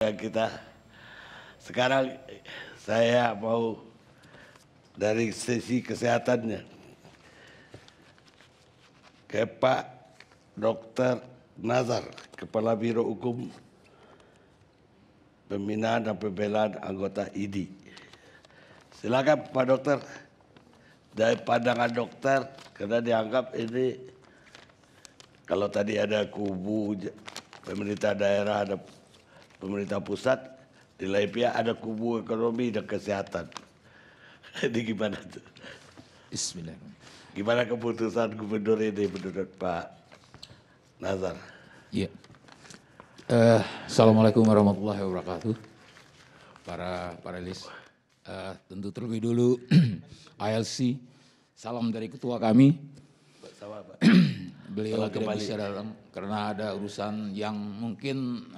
persidangan kita. Sekarang saya mau dari sisi kesehatannya ke Pak Dr. Nazar, Kepala Biro Hukum Pembinaan dan Pembelaan Anggota IDI. Silakan Pak Dokter, dari pandangan dokter, karena dianggap ini kalau tadi ada kubu pemerintah daerah, ada pemerintah pusat, di lain pihak ada kubu ekonomi dan kesehatan. Ini gimana tuh? Bismillahirrahmanirrahim. Gimana keputusan gubernur ini menurut Pak Nazar? Iya. Assalamualaikum warahmatullahi wabarakatuh. Para panelis, tentu terlebih dulu ALC, salam dari ketua kami. Sama, Pak. Beliau Selamat tidak kembali. bisa datang karena ada urusan yang mungkin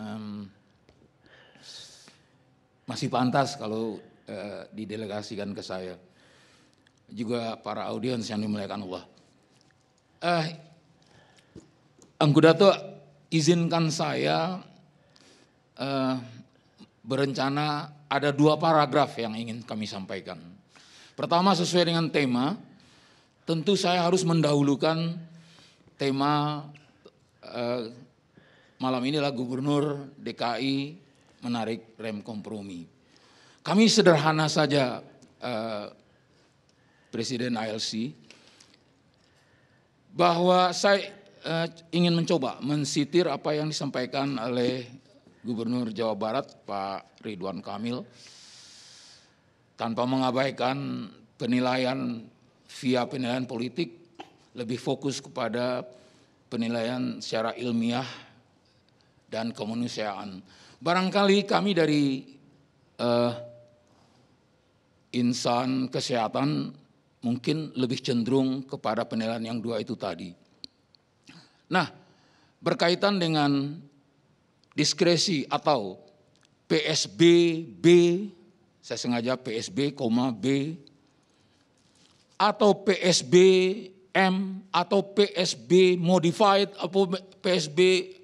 masih pantas kalau didelegasikan ke saya. Juga para audiens yang dimuliakan Allah. Angkudato, izinkan saya berencana ada 2 paragraf yang ingin kami sampaikan. Pertama, sesuai dengan tema, tentu saya harus mendahulukan tema malam inilah Gubernur DKI menarik rem kompromi. Kami sederhana saja, Presiden ALC, bahwa saya ingin mencoba mensitir apa yang disampaikan oleh Gubernur Jawa Barat Pak Ridwan Kamil tanpa mengabaikan penilaian via penilaian politik, lebih fokus kepada penilaian secara ilmiah dan kemanusiaan. Barangkali kami dari insan kesehatan mungkin lebih cenderung kepada penilaian yang 2 itu tadi. Nah, berkaitan dengan diskresi atau PSBB, saya sengaja PSB, B, atau PSBM, atau PSB modified, atau PSB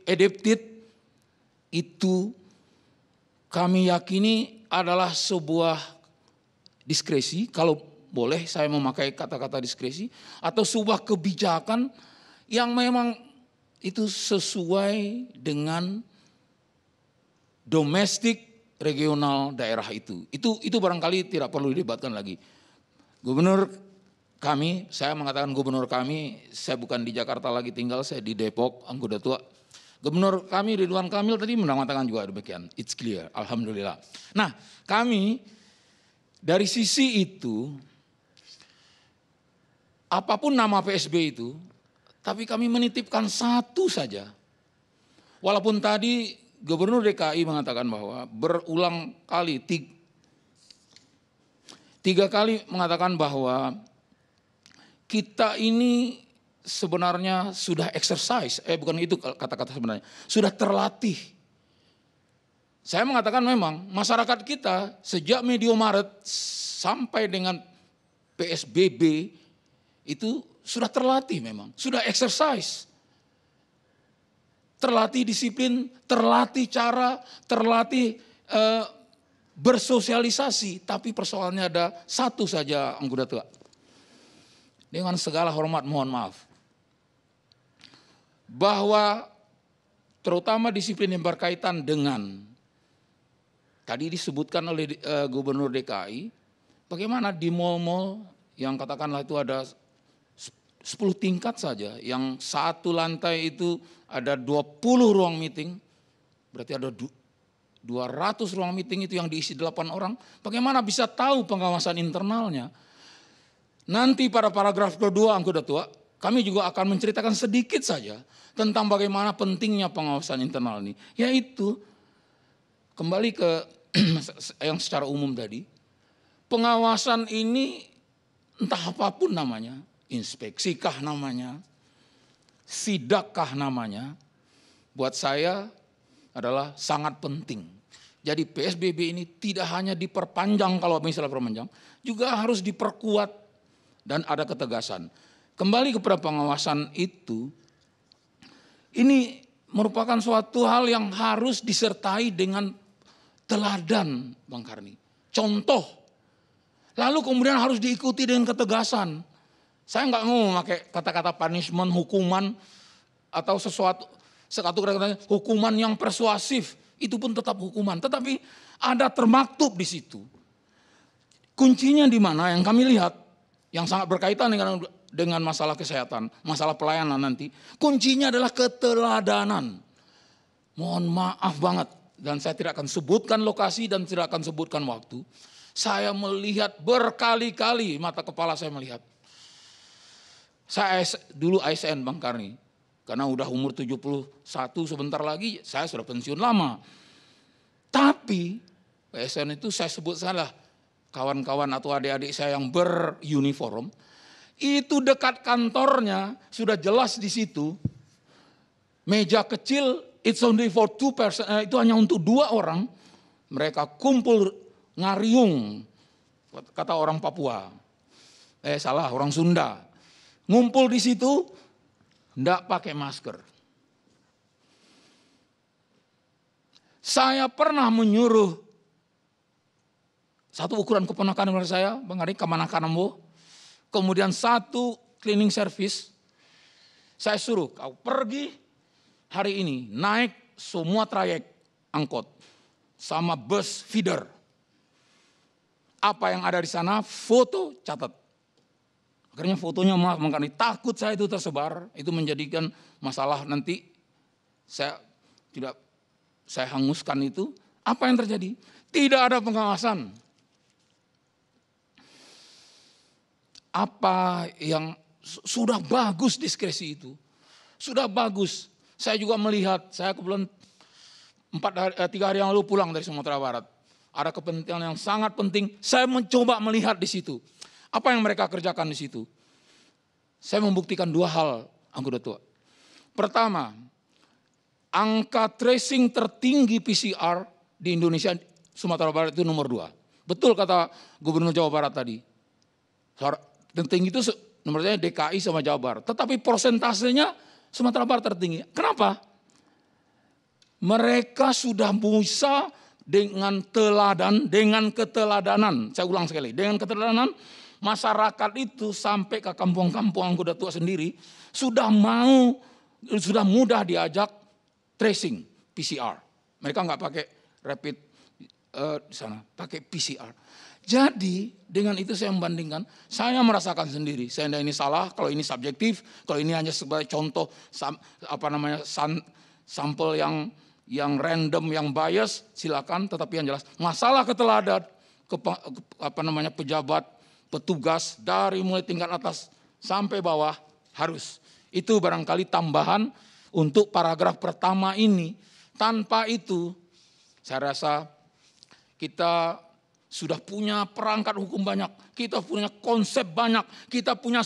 adapted, itu kami yakini adalah sebuah diskresi, kalau boleh saya memakai kata-kata diskresi, atau sebuah kebijakan yang memang itu sesuai dengan domestik regional daerah itu. Itu barangkali tidak perlu didebatkan lagi. Gubernur kami, saya mengatakan gubernur kami, saya bukan di Jakarta lagi tinggal, saya di Depok, Angkuda Tua. Gubernur kami Ridwan Kamil tadi mengatakan juga demikian. It's clear, alhamdulillah. Nah, kami dari sisi itu, apapun nama PSB itu, tapi kami menitipkan satu saja. Walaupun tadi Gubernur DKI mengatakan bahwa berulang kali, 3 kali mengatakan bahwa kita ini sebenarnya sudah exercise, bukan itu kata-kata sebenarnya, sudah terlatih. Saya mengatakan memang masyarakat kita sejak medio Maret sampai dengan PSBB itu sudah terlatih memang, sudah exercise. Terlatih disiplin, terlatih cara, terlatih bersosialisasi. Tapi persoalannya ada satu saja, Angkuda Tua. Dengan segala hormat mohon maaf. Bahwa terutama disiplin yang berkaitan dengan, tadi disebutkan oleh Gubernur DKI, bagaimana di mal-mal yang katakanlah itu ada 10 tingkat saja, yang 1 lantai itu ada 20 ruang meeting, berarti ada 200 ruang meeting itu yang diisi 8 orang, bagaimana bisa tahu pengawasan internalnya? Nanti pada paragraf kedua Angkuda Tua, kami juga akan menceritakan sedikit saja tentang bagaimana pentingnya pengawasan internal ini, yaitu kembali ke yang secara umum tadi, pengawasan ini entah apapun namanya, inspeksikah namanya, sidakkah namanya, buat saya adalah sangat penting. Jadi PSBB ini tidak hanya diperpanjang kalau misalnya perpanjang, juga harus diperkuat dan ada ketegasan. Kembali kepada pengawasan itu, ini merupakan suatu hal yang harus disertai dengan teladan, Bang Karni. Contoh. Lalu kemudian harus diikuti dengan ketegasan. Saya nggak mau pakai kata-kata punishment, hukuman, atau satu kata-kata hukuman yang persuasif. Itu pun tetap hukuman. Tetapi ada termaktub di situ. Kuncinya di mana yang kami lihat, yang sangat berkaitan dengan masalah kesehatan, masalah pelayanan nanti. Kuncinya adalah keteladanan. Mohon maaf banget. Dan saya tidak akan sebutkan lokasi dan tidak akan sebutkan waktu. Saya melihat berkali-kali mata kepala saya melihat. Saya dulu ASN Bang Karni. Karena udah umur 71 sebentar lagi saya sudah pensiun lama. Tapi ASN itu saya sebut salah. Kawan-kawan atau adik-adik saya yang beruniform. Itu dekat kantornya sudah jelas di situ. Meja kecil, it's only for 2 person, itu hanya untuk 2 orang. Mereka kumpul ngariung, kata orang Papua. Salah, orang Sunda. Ngumpul di situ, enggak pakai masker. Saya pernah menyuruh satu ukuran keponakan dari saya, Bang Ari, Kamanakanambo. Kemudian satu cleaning service. Saya suruh kau pergi hari ini naik semua trayek angkot sama bus feeder. Apa yang ada di sana, foto, catat. Akhirnya fotonya maaf, makanya takut saya itu tersebar, itu menjadikan masalah nanti saya hanguskan itu. Apa yang terjadi? Tidak ada pengawasan. Apa yang sudah bagus diskresi itu, sudah bagus. Saya juga melihat, saya kebetulan 3 hari yang lalu pulang dari Sumatera Barat. Ada kepentingan yang sangat penting, saya mencoba melihat di situ. Apa yang mereka kerjakan di situ? Saya membuktikan 2 hal, anggota tua. Pertama, angka tracing tertinggi PCR di Indonesia, Sumatera Barat itu nomor 2. Betul kata Gubernur Jawa Barat tadi. Tertinggi itu nomor 2 DKI sama Jawa Barat. Tetapi persentasenya Sumatera Barat tertinggi. Kenapa? Mereka sudah bisa dengan keteladanan. Saya ulang sekali, dengan keteladanan masyarakat itu sampai ke kampung-kampung anggota tua sendiri sudah mudah diajak tracing PCR. Mereka nggak pakai rapid di sana, pakai PCR. Jadi dengan itu saya membandingkan, saya merasakan sendiri. Saya ini salah, kalau ini subjektif, kalau ini hanya sebagai contoh sampel yang random, yang bias, silakan. Tetapi yang jelas masalah keteladanan pejabat, petugas dari mulai tingkat atas sampai bawah harus. Itu barangkali tambahan untuk paragraf pertama ini. Tanpa itu saya rasa kita sudah punya perangkat hukum banyak, kita punya konsep banyak, kita punya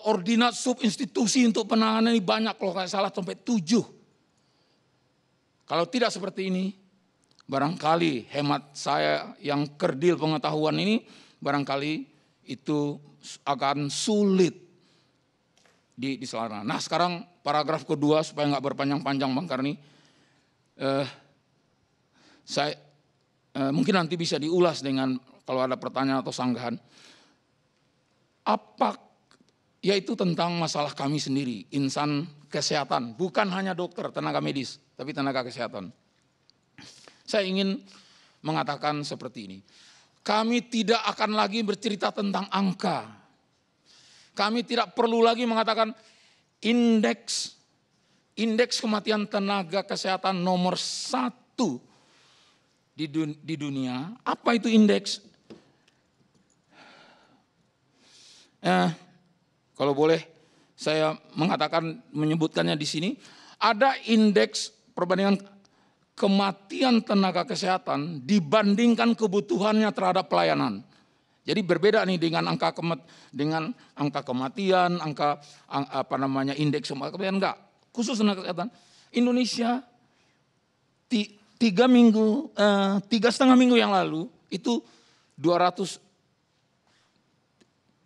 ordinat sub institusi untuk penanganan ini banyak, kalau nggak salah sampai 7. Kalau tidak seperti ini, barangkali hemat saya yang kerdil pengetahuan ini, barangkali itu akan sulit diselaraskan. Nah sekarang paragraf kedua supaya nggak berpanjang-panjang Bang Karni, mungkin nanti bisa diulas dengan kalau ada pertanyaan atau sanggahan. Yaitu tentang masalah kami sendiri, insan kesehatan, bukan hanya dokter, tenaga medis, tapi tenaga kesehatan. Saya ingin mengatakan seperti ini. Kami tidak akan lagi bercerita tentang angka. Kami tidak perlu lagi mengatakan indeks kematian tenaga kesehatan nomor 1 di dunia. Apa itu indeks? Kalau boleh saya menyebutkannya di sini, ada indeks perbandingan kematian tenaga kesehatan dibandingkan kebutuhannya terhadap pelayanan. Jadi berbeda nih dengan angka kematian, indeks kematian enggak. Khusus tenaga kesehatan, Indonesia 3,5 minggu yang lalu itu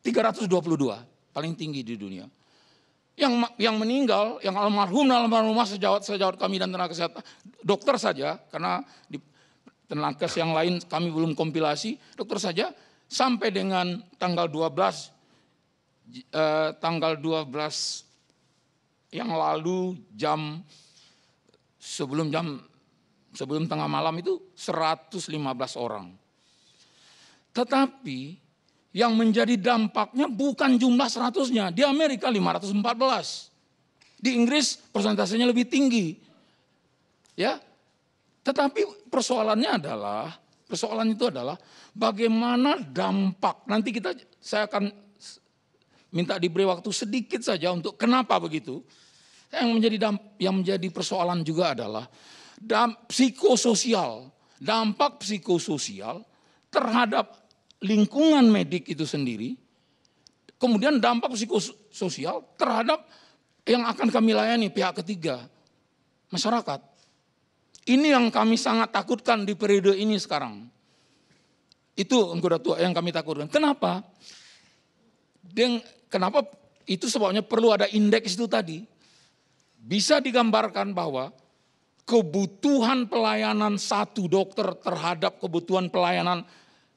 322 paling tinggi di dunia. Yang meninggal, yang almarhumah sejawat kami dan tenaga kesehatan, dokter saja, karena tenaga yang lain kami belum kompilasi, dokter saja sampai dengan tanggal 12 yang lalu sebelum tengah malam itu 115 orang. Tetapi yang menjadi dampaknya bukan jumlah 100-nya. Di Amerika 514. Di Inggris persentasenya lebih tinggi. Ya. Tetapi persoalan itu adalah bagaimana dampak. Nanti saya akan minta diberi waktu sedikit saja untuk kenapa begitu. Yang menjadi persoalan juga adalah psikososial, dampak psikososial terhadap lingkungan medik itu sendiri. Kemudian dampak psikososial terhadap yang akan kami layani pihak ketiga, masyarakat. Ini yang kami sangat takutkan di periode ini sekarang. Itu yang kami takutkan. Kenapa? Kenapa? Itu sebabnya perlu ada indeks itu tadi. Bisa digambarkan bahwa kebutuhan pelayanan satu dokter terhadap kebutuhan pelayanan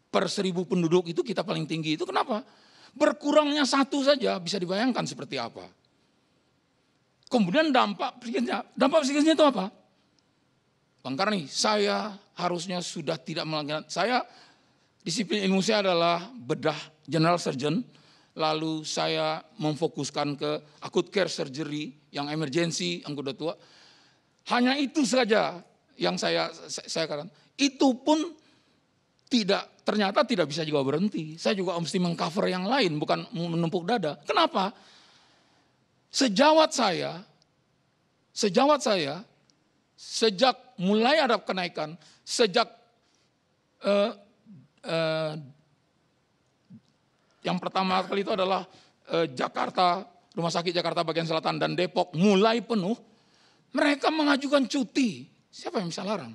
per 1.000 penduduk itu kita paling tinggi. Itu kenapa? Berkurangnya satu saja bisa dibayangkan seperti apa. Kemudian dampak psikisnya itu apa? Bang Karni, saya harusnya sudah tidak melanggar. Disiplin ilmu saya adalah bedah general surgeon. Lalu saya memfokuskan ke acute care surgery, yang emergency, yang udah tua. Hanya itu saja yang saya katakan. Itu pun ternyata tidak bisa juga berhenti. Saya juga mesti mengcover yang lain, bukan menumpuk dada. Kenapa? Sejawat saya, sejak mulai ada kenaikan, sejak yang pertama kali itu adalah Jakarta, Rumah Sakit Jakarta bagian selatan dan Depok mulai penuh, mereka mengajukan cuti. Siapa yang bisa larang?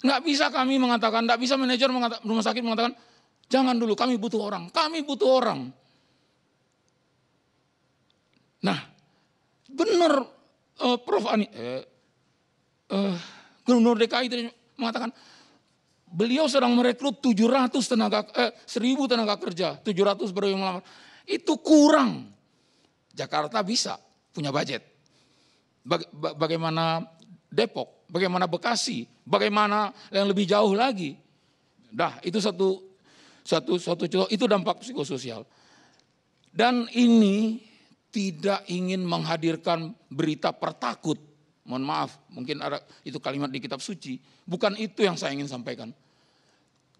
Nggak bisa kami mengatakan, nggak bisa manajer rumah sakit mengatakan, jangan dulu, kami butuh orang. Nah, benar Prof. Ani, Gubernur DKI tadi mengatakan, beliau sedang merekrut 1.000 tenaga kerja, 700 baru yang melamar. Itu kurang. Jakarta bisa punya budget. Bagaimana Depok, bagaimana Bekasi, bagaimana yang lebih jauh lagi. Dah, itu satu contoh, itu dampak psikososial. Dan ini tidak ingin menghadirkan berita pertakut. Mohon maaf, mungkin ada itu kalimat di kitab suci. Bukan itu yang saya ingin sampaikan.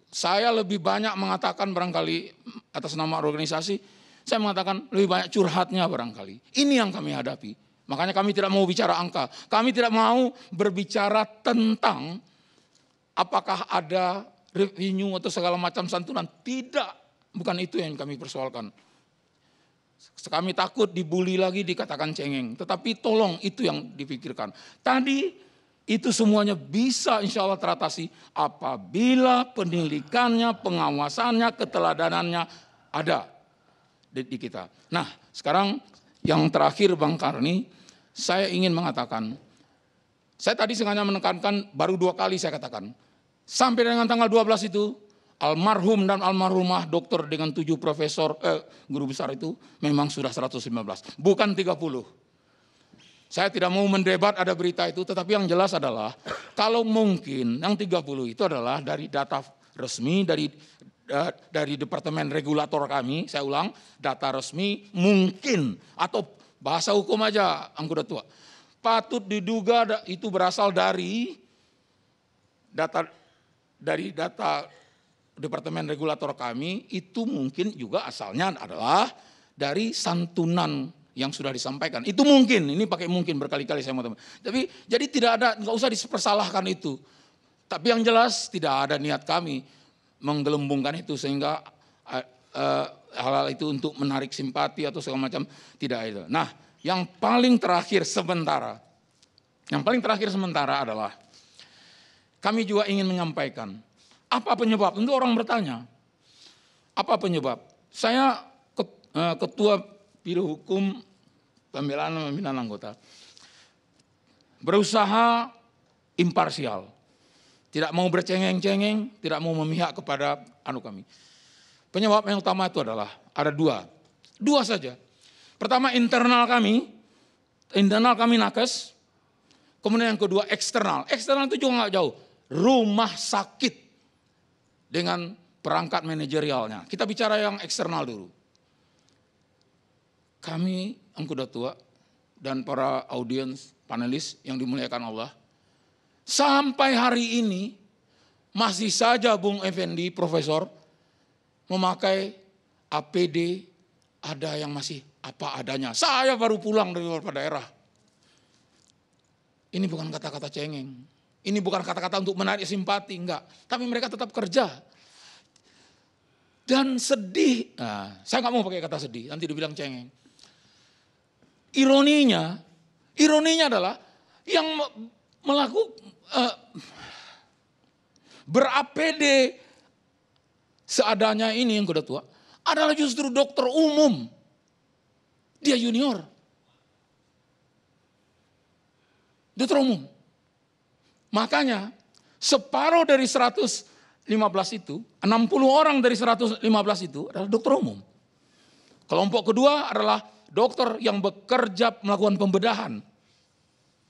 Saya lebih banyak mengatakan barangkali atas nama organisasi, saya mengatakan lebih banyak curhatnya barangkali. Ini yang kami hadapi. Makanya kami tidak mau bicara angka. Kami tidak mau berbicara tentang apakah ada revenue atau segala macam santunan. Tidak, bukan itu yang kami persoalkan. Kami takut dibully lagi, dikatakan cengeng. Tetapi tolong itu yang dipikirkan. Tadi itu semuanya bisa insya Allah teratasi apabila pendidikannya, pengawasannya, keteladanannya ada di kita. Nah sekarang yang terakhir Bang Karni, saya ingin mengatakan, saya tadi sengaja menekankan baru 2 kali saya katakan. Sampai dengan tanggal 12 itu, almarhum dan almarhumah dokter dengan 7 profesor, guru besar itu memang sudah 115, bukan 30. Saya tidak mau mendebat ada berita itu, tetapi yang jelas adalah kalau mungkin yang 30 itu adalah dari data resmi dari Departemen Regulator kami, saya ulang, data resmi mungkin atau bahasa hukum aja anggota tua. Patut diduga itu berasal dari data Departemen Regulator kami, itu mungkin juga asalnya adalah dari santunan yang sudah disampaikan. Itu mungkin, ini pakai mungkin berkali-kali saya mau teman. Tapi jadi nggak usah dipersalahkan itu. Tapi yang jelas tidak ada niat kami menggelembungkan itu sehingga hal-hal itu untuk menarik simpati atau segala macam, tidak itu. Nah, yang paling terakhir sementara adalah kami juga ingin menyampaikan apa penyebab. Tentu orang bertanya, apa penyebab? Saya ketua Biro Hukum Pembelaan dan Pembinaan Anggota berusaha imparsial. Tidak mau bercengeng-cengeng, tidak mau memihak kepada kami. Penyebab yang utama itu adalah ada dua saja. Pertama internal kami nakes. Kemudian yang kedua eksternal. Eksternal itu juga nggak jauh. Rumah sakit dengan perangkat manajerialnya. Kita bicara yang eksternal dulu. Kami, Engku Datua, dan para audiens, panelis yang dimuliakan Allah, sampai hari ini masih saja Bung Effendi, Profesor, memakai APD, ada yang masih apa adanya. Saya baru pulang dari beberapa daerah. Ini bukan kata-kata cengeng. Ini bukan kata-kata untuk menarik simpati, enggak. Tapi mereka tetap kerja. Dan sedih, saya nggak mau pakai kata sedih, nanti dibilang cengeng. Ironinya adalah yang ber-APD seadanya ini yang kuda tua adalah justru dokter umum. Dia junior. Dokter umum. Makanya separuh dari 115 itu, 60 orang dari 115 itu adalah dokter umum. Kelompok kedua adalah dokter yang bekerja melakukan pembedahan.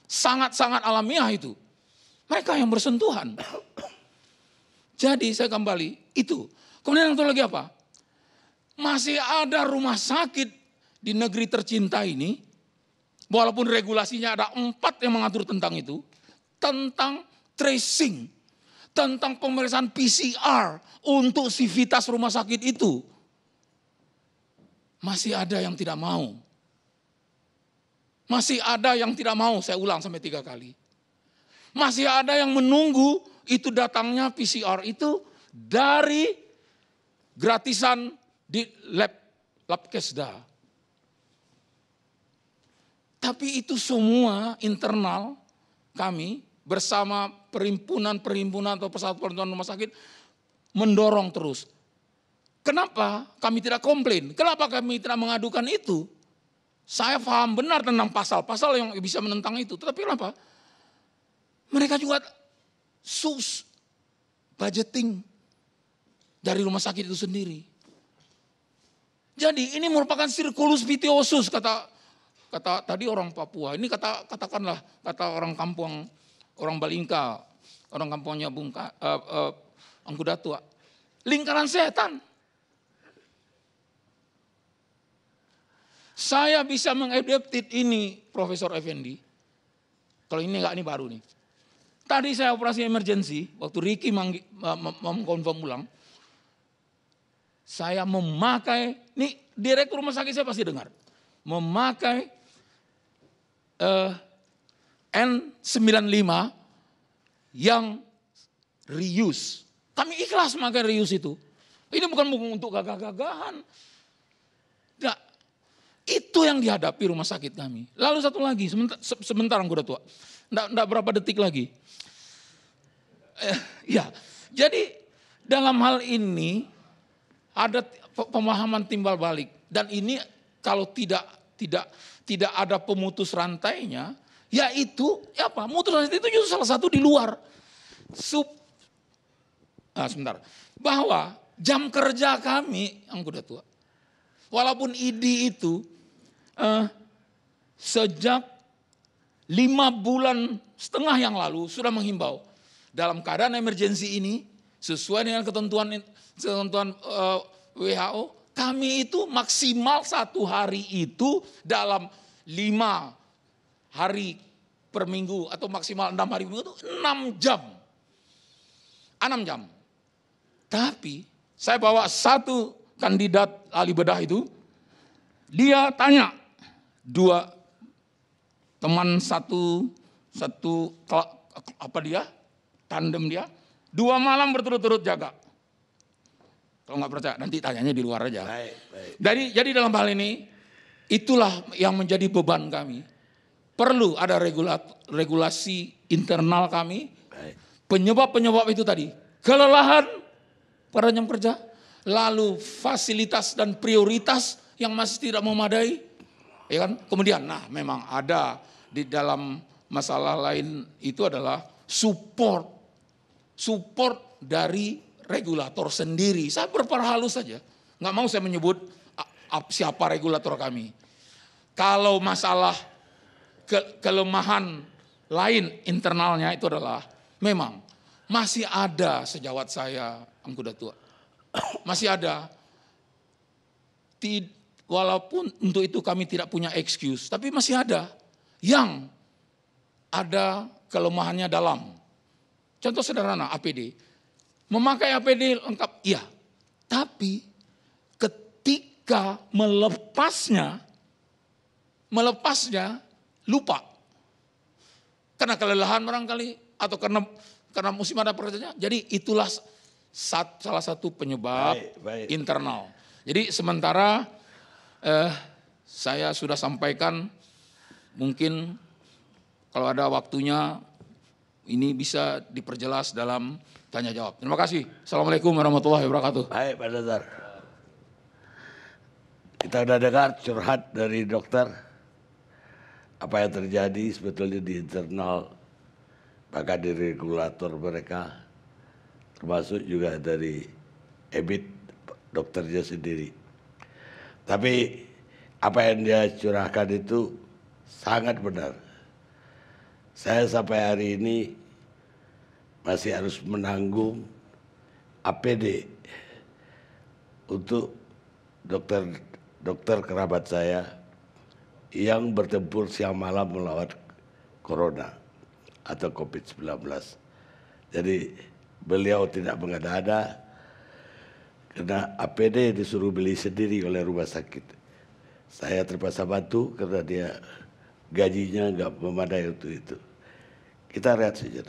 Sangat-sangat alamiah itu. Mereka yang bersentuhan. Jadi saya kembali, itu. Kemudian yang itu lagi apa? Masih ada rumah sakit di negeri tercinta ini, walaupun regulasinya ada 4 yang mengatur tentang itu, tentang tracing, tentang pemeriksaan PCR untuk sivitas rumah sakit itu. Masih ada yang tidak mau. Masih ada yang tidak mau, saya ulang sampai 3 kali. Masih ada yang menunggu itu datangnya PCR itu dari gratisan di lab Kesda. Tapi itu semua internal kami bersama perhimpunan atau persatuan rumah sakit mendorong terus. Kenapa kami tidak komplain? Kenapa kami tidak mengadukan itu? Saya paham benar tentang pasal-pasal yang bisa menentang itu. Tetapi kenapa? Mereka juga budgeting dari rumah sakit itu sendiri. Jadi ini merupakan circulus vitiosus kata tadi orang Papua. Ini katakanlah orang kampung, orang Balingka, orang kampungnya Engku Datua. Lingkaran setan. Saya bisa mengadaptit ini Profesor Effendi. Kalau ini enggak, ini baru nih. Tadi saya operasi emergency, waktu Ricky mengkonfirm ulang. Saya memakai, nih direktur rumah sakit saya pasti dengar. Memakai N95 yang reuse. Kami ikhlas memakai reuse itu. Ini bukan untuk gagah-gagahan. Enggak. Itu yang dihadapi rumah sakit kami. Lalu satu lagi, sebentar Engku Datua. Enggak berapa detik lagi. Jadi dalam hal ini ada pemahaman timbal balik. Dan ini kalau tidak ada pemutus rantainya, yaitu apa? Mutus rantai itu justru salah satu di luar. Sebentar. Bahwa jam kerja kami, Engku Datua, walaupun ID itu sejak 5,5 bulan yang lalu sudah menghimbau dalam keadaan emergensi ini sesuai dengan ketentuan WHO, kami itu maksimal 1 hari itu dalam 5 hari per minggu atau maksimal 6 hari per minggu itu 6 jam. 6 jam. Tapi saya bawa satu kandidat ahli bedah itu, dia tanya 2 teman satu tandem dia, 2 malam berturut-turut jaga. Kalau nggak percaya nanti tanyanya di luar aja. Baik. Jadi dalam hal ini itulah yang menjadi beban kami. Perlu ada regulasi internal kami. Penyebab itu tadi kelelahan pada jam kerja, lalu fasilitas dan prioritas yang masih tidak memadai, ya kan? Kemudian, memang ada di dalam masalah lain itu adalah support support dari regulator sendiri. Saya berperhalus saja, nggak mau saya menyebut siapa regulator kami. Kalau masalah kelemahan lain internalnya itu adalah memang masih ada sejawat saya Angkuda Tua. Masih ada. Walaupun untuk itu kami tidak punya excuse, tapi masih ada yang ada kelemahannya dalam. Contoh sederhana APD. Memakai APD lengkap, iya. Tapi ketika melepasnya lupa. Karena kelelahan barangkali atau karena musim ada pekerjaannya. Jadi itulah salah satu penyebab internal. Jadi sementara saya sudah sampaikan, mungkin kalau ada waktunya ini bisa diperjelas dalam tanya jawab. Terima kasih. Assalamualaikum warahmatullahi wabarakatuh. Baik Pak Nazar. Kita sudah dengar curhat dari dokter apa yang terjadi sebetulnya di internal, bahkan di regulator mereka, termasuk juga dari EBIT dokternya sendiri. Tapi apa yang dia curahkan itu sangat benar. Saya sampai hari ini masih harus menanggung APD untuk dokter kerabat saya yang bertempur siang malam melawan corona atau COVID-19. Jadi beliau tidak mengada-ada, karena APD disuruh beli sendiri oleh rumah sakit. Saya terpaksa bantu karena dia gajinya nggak memadai untuk itu. Kita lihat saja.